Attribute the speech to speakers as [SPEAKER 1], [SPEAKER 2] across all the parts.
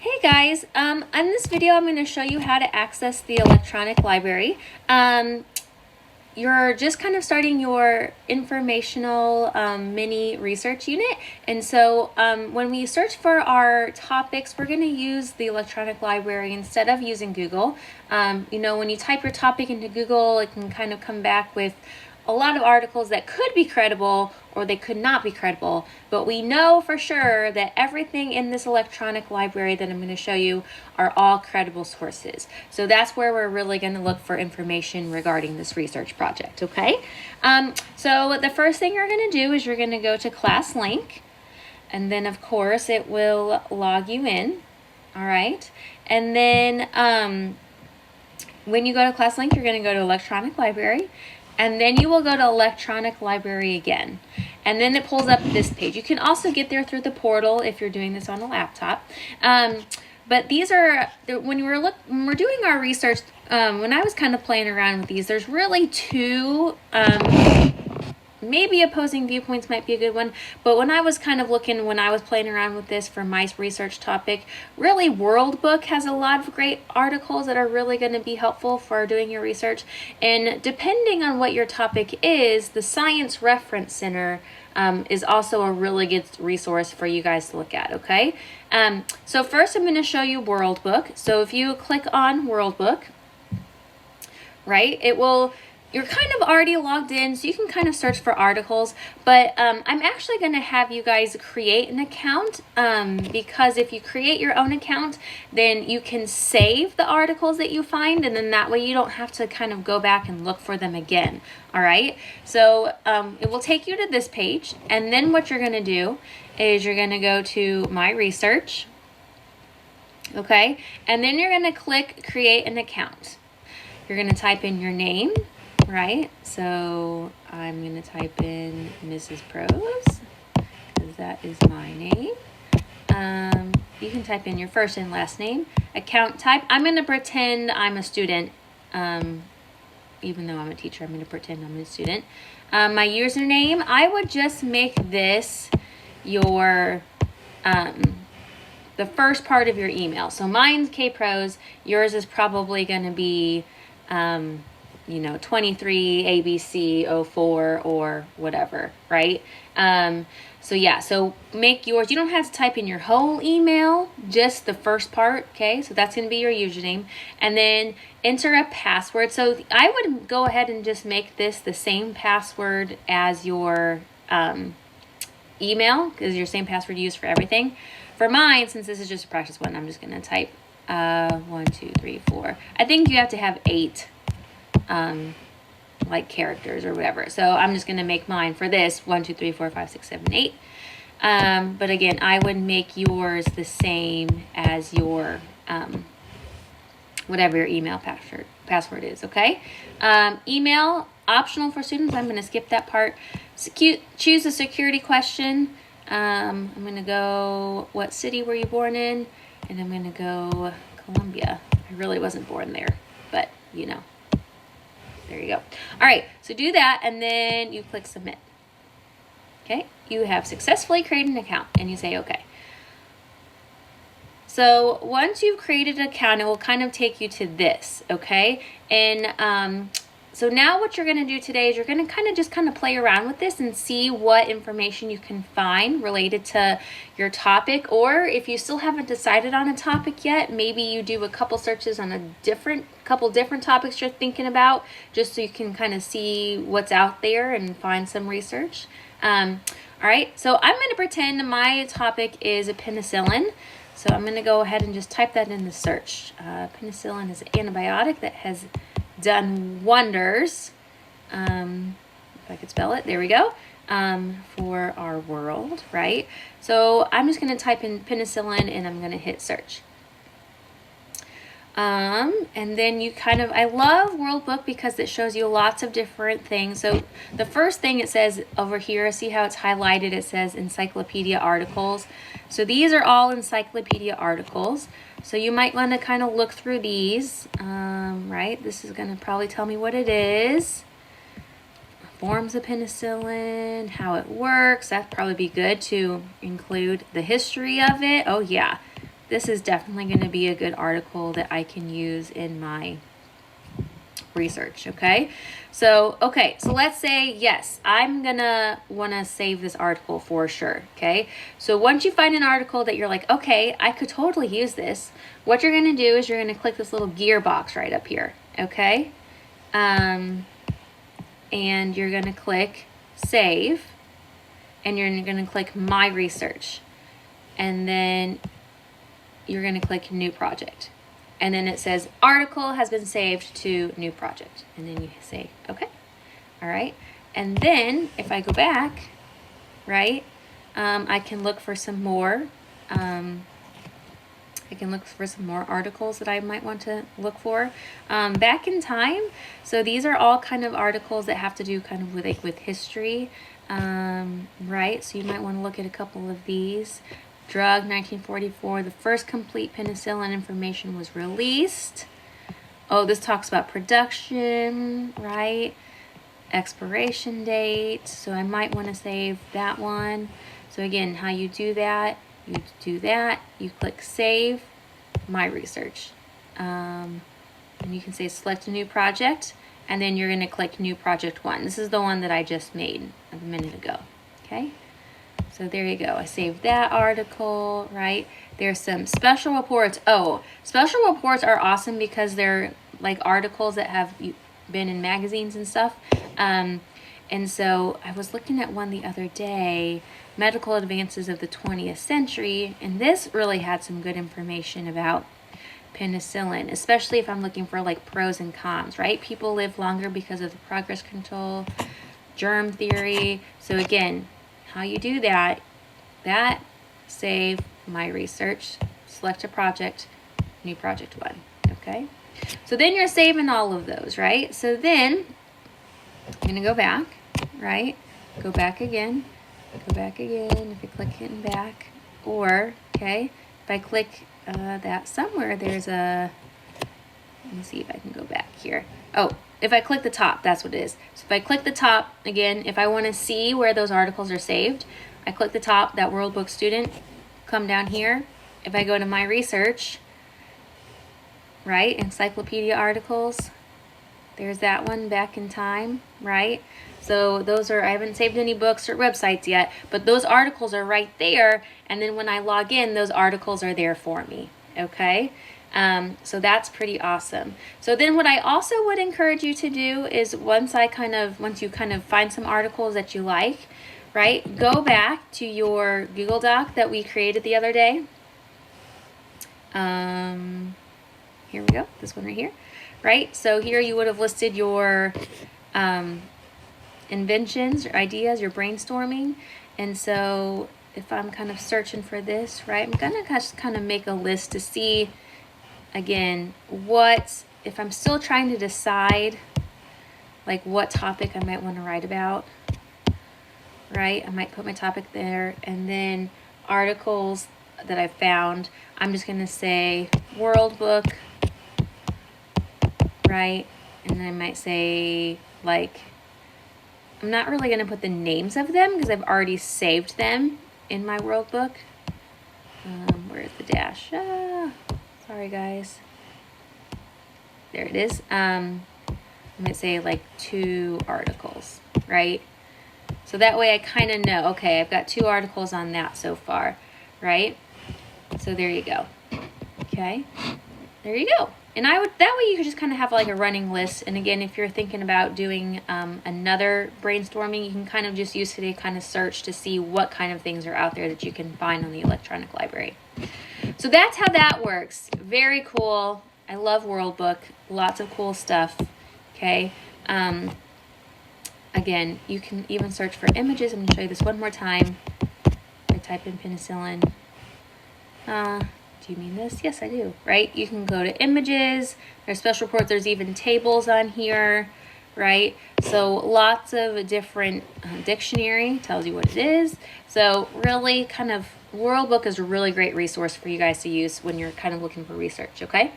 [SPEAKER 1] Hey guys, in this video I'm going to show you how to access the electronic library. You're just kind of starting your informational mini research unit, and so when we search for our topics, we're going to use the electronic library instead of using Google. When you type your topic into Google, it can kind of come back with a lot of articles that could be credible or they could not be credible, but we know for sure that everything in this electronic library that I'm going to show you are all credible sources. So that's where we're really going to look for information regarding this research project, okay? So the first thing you're going to do is you're going to go to ClassLink, and then of course it will log you in, all right? And then when you go to ClassLink, you're going to go to electronic library, and then you will go to electronic library again. And then it pulls up this page. You can also get there through the portal if you're doing this on a laptop. But these are, when we're doing our research, when I was kind of playing around with these, there's really two, maybe opposing viewpoints might be a good one, but when I was kind of looking, when I was playing around with this for my research topic, really World Book has a lot of great articles that are really going to be helpful for doing your research. And depending on what your topic is, the Science Reference Center is also a really good resource for you guys to look at, okay? So first I'm going to show you World Book. So if you click on World Book, right, you're kind of already logged in, so you can kind of search for articles, but I'm actually going to have you guys create an account because if you create your own account, then you can save the articles that you find, and then that way you don't have to kind of go back and look for them again, all right? So it will take you to this page, and then what you're going to do is you're going to go to My Research, okay? And then you're going to click Create an Account. You're going to type in your name, right? So I'm going to type in Mrs. Prose because that is my name. You can type in your first and last name. Account type. I'm going to pretend I'm a student. Even though I'm a teacher, I'm going to pretend I'm a student. My username, I would just make this your the first part of your email. So mine's KProse. Yours is probably going to be 23 ABC 04 or whatever, right? So make yours. You don't have to type in your whole email, just the first part, okay? So that's going to be your username. And then enter a password. So I would go ahead and just make this the same password as your email, because your same password you use for everything. For mine, since this is just a practice one, I'm just going to type 1, 2, 3, 4. I think you have to have 8 like characters or whatever. So I'm just going to make mine for this 1, 2, 3, 4, 5, 6, 7, 8. But again, I would make yours the same as your whatever your email password is, okay? Email, optional for students. I'm going to skip that part. Choose a security question. I'm going to go, what city were you born in? And I'm going to go Columbia. I really wasn't born there, but there you go. All right, so do that, and then you click submit. Okay, you have successfully created an account, and you say okay. So once you've created an account, it will kind of take you to this, okay? And so now what you're going to do today is you're going to kind of play around with this and see what information you can find related to your topic. Or if you still haven't decided on a topic yet, maybe you do a couple searches on a couple different topics you're thinking about, just so you can kind of see what's out there and find some research. All right, so I'm going to pretend my topic is a penicillin. So I'm going to go ahead and just type that in the search. Penicillin is an antibiotic that has done wonders, if I could spell it, there we go, for our world, right? So I'm just going to type in penicillin and I'm going to hit search. And then I love World Book because it shows you lots of different things. So the first thing it says over here, see how it's highlighted, it says encyclopedia articles. So these are all encyclopedia articles. So you might want to kind of look through these, right? This is going to probably tell me what it is. Forms of penicillin, how it works. That'd probably be good to include the history of it. Oh yeah, this is definitely going to be a good article that I can use in my research. Okay, so let's say, yes, I'm gonna want to save this article for sure. Okay, so once you find an article that you're like, okay, I could totally use this, what you're going to do is you're going to click this little gear box right up here. Okay, and you're going to click save, and you're going to click my research, and then you're going to click new project, and then it says article has been saved to new project, and then you say okay. All right, and then if I go back, right, I can look for some more articles that I might want to look for back in time. So these are all kind of articles that have to do kind of with history, right? So you might want to look at a couple of these. Drug, 1944, the first complete penicillin information was released. Oh, this talks about production, right? Expiration date. So I might want to save that one. So again, how you do that, you click save, my research. And you can say select a new project, and then you're going to click new project 1. This is the one that I just made a minute ago. Okay. So there you go. I saved that article, right? There's some special reports. Oh, special reports are awesome because they're like articles that have been in magazines and stuff. And so I was looking at one the other day, Medical Advances of the 20th Century, and this really had some good information about penicillin, especially if I'm looking for like pros and cons, right? People live longer because of the progress control, germ theory. So again, how you do that, save my research, select a project, new project 1, okay? So then you're saving all of those, right? So then I'm gonna go back, right? Go back again, if you click hitting back, or, okay, if I click that somewhere, there's a, let me see if I can go back here. Oh, if I click the top, that's what it is. So if I click the top, again, if I want to see where those articles are saved, I click the top, that World Book Student, come down here. If I go to my research, right, encyclopedia articles, there's that one, back in time, right? So those are, I haven't saved any books or websites yet, but those articles are right there. And then when I log in, those articles are there for me, okay? So that's pretty awesome. So then what I also would encourage you to do is once you kind of find some articles that you like, right, go back to your Google Doc that we created the other day. Here we go, this one right here, right? So here you would have listed your inventions, your ideas, your brainstorming. And so if I'm kind of searching for this, right, I'm gonna just kind of make a list to see, again, if I'm still trying to decide like what topic I might want to write about, right? I might put my topic there, and then articles that I found, I'm just going to say World Book, right? And then I might say, like, I'm not really going to put the names of them because I've already saved them in my World Book. Where's the dash? Sorry, guys. There it is. I might say like 2 articles, right? So that way I kind of know, okay, I've got 2 articles on that so far, right? So there you go. Okay, there you go. And that way you could just kind of have like a running list. And again, if you're thinking about doing another brainstorming, you can kind of just use today, kind of search to see what kind of things are out there that you can find on the electronic library. So that's how that works. Very cool. I love World Book. Lots of cool stuff. Okay. Again, you can even search for images. I'm going to show you this one more time. I type in penicillin. Do you mean this? Yes, I do. Right? You can go to images. There's special reports. There's even tables on here. Right? So lots of different dictionary tells you what it is. So really kind of World Book is a really great resource for you guys to use when you're kind of looking for research. Okay?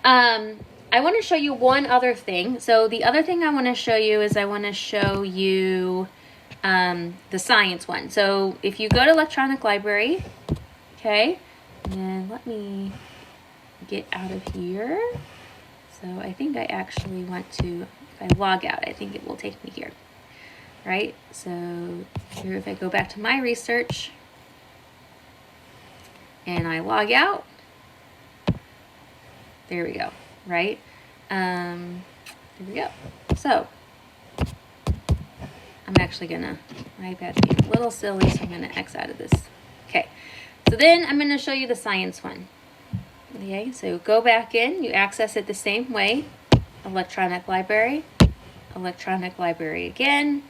[SPEAKER 1] I want to show you one other thing. So the other thing I want to show you is I want to show you the science one. So if you go to electronic library, okay, And then let me get out of here. So I think I actually want to, if I log out, I think it will take me here, right? So here, if I go back to my research and I log out, there we go, right? There we go. So I'm actually gonna, my iPad's being a little silly, so I'm gonna X out of this. Okay, so then I'm gonna show you the science one. Okay, so go back in, you access it the same way, electronic library again,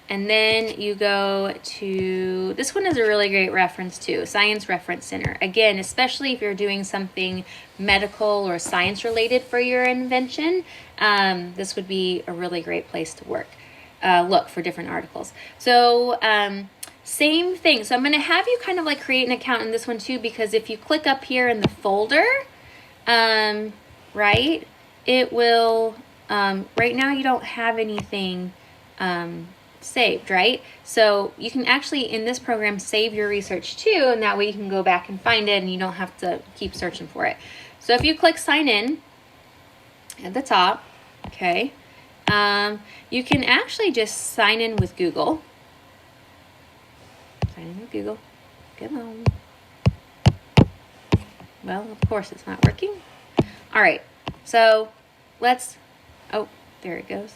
[SPEAKER 1] and then you go to, this one is a really great reference too, Science Reference Center. Again, especially if you're doing something medical or science related for your invention, this would be a really great place to look for different articles. So same thing. So I'm going to have you kind of like create an account in this one too, because if you click up here in the folder, right, it will, right now you don't have anything saved, right? So you can actually in this program save your research too, and that way you can go back and find it and you don't have to keep searching for it. So if you click sign in at the top, okay, you can actually just sign in with Google. Sign in with Google. Come on. Well, of course it's not working. All right, so let's, oh, there it goes.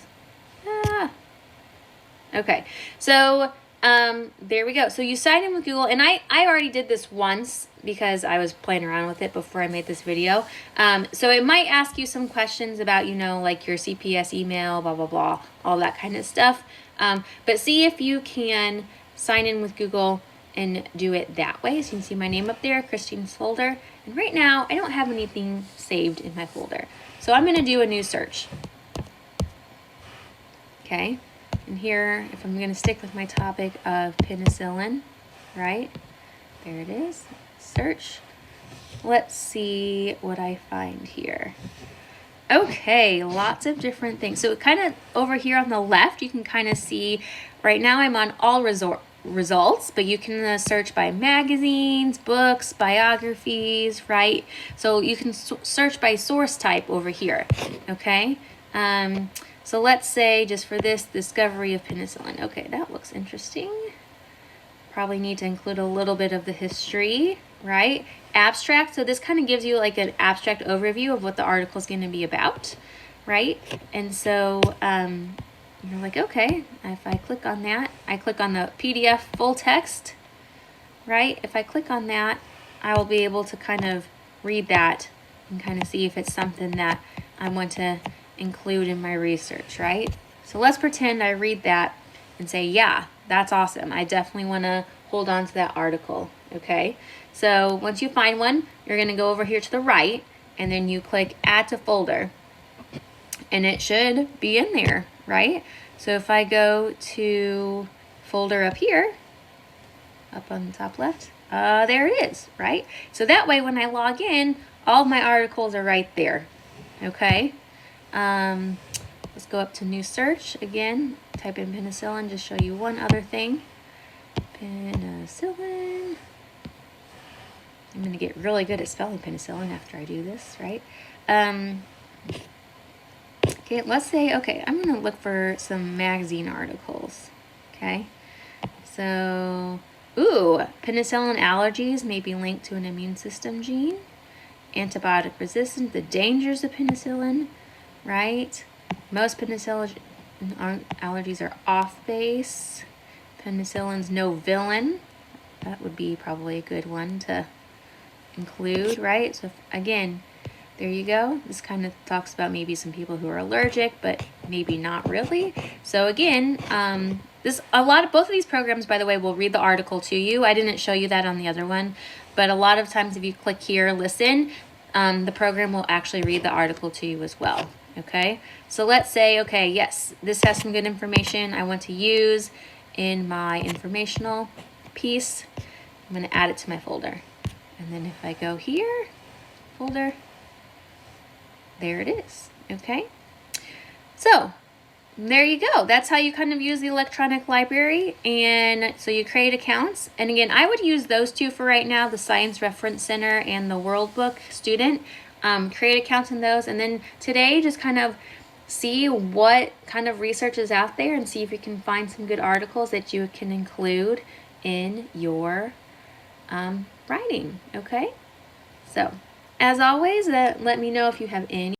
[SPEAKER 1] Okay, so there we go. So you sign in with Google, and I already did this once because I was playing around with it before I made this video. So it might ask you some questions about, you know, like your CPS email, blah, blah, blah, all that kind of stuff. But see if you can sign in with Google and do it that way. So you can see my name up there, Christine's folder. And right now, I don't have anything saved in my folder. So I'm going to do a new search. Okay. And here, if I'm going to stick with my topic of penicillin, right? There it is. Search. Let's see what I find here. Okay, lots of different things. So kind of over here on the left, you can kind of see, right now I'm on all results, but you can search by magazines, books, biographies, right? So you can search by source type over here, okay? So let's say just for this, discovery of penicillin. Okay, that looks interesting. Probably need to include a little bit of the history, right? Abstract, so this kind of gives you like an abstract overview of what the article is going to be about, right? And so you're like, okay, if I click on that, I click on the PDF full text, right? If I click on that, I will be able to kind of read that and kind of see if it's something that I want to include in my research, right? So let's pretend I read that and say, yeah, that's awesome. I definitely want to hold on to that article, okay? So once you find one, you're going to go over here to the right, and then you click add to folder, and it should be in there, right? So if I go to folder up here, up on the top left, there it is, right? So that way when I log in, all of my articles are right there, okay? Let's go up to new search again, type in penicillin, just show you one other thing. Penicillin. I'm going to get really good at spelling penicillin after I do this, right? Okay, let's say, okay, I'm going to look for some magazine articles, okay? So, ooh, penicillin allergies may be linked to an immune system gene. Antibiotic resistance, the dangers of penicillin, right? Most penicillin allergies are off base. Penicillin's no villain. That would be probably a good one to include, right? So again, there you go. This kind of talks about maybe some people who are allergic, but maybe not really. So again, both of these programs, by the way, will read the article to you. I didn't show you that on the other one, but a lot of times if you click here, listen, the program will actually read the article to you as well. Okay, so let's say, okay, yes, this has some good information I want to use in my informational piece. I'm going to add it to my folder. And then if I go here, folder, there it is. Okay, so there you go. That's how you kind of use the electronic library. And so you create accounts. And again, I would use those two for right now, the Science Reference Center and the World Book Student. Create accounts in those. And then today, just kind of see what kind of research is out there and see if you can find some good articles that you can include in your writing. Okay? So, as always, let me know if you have any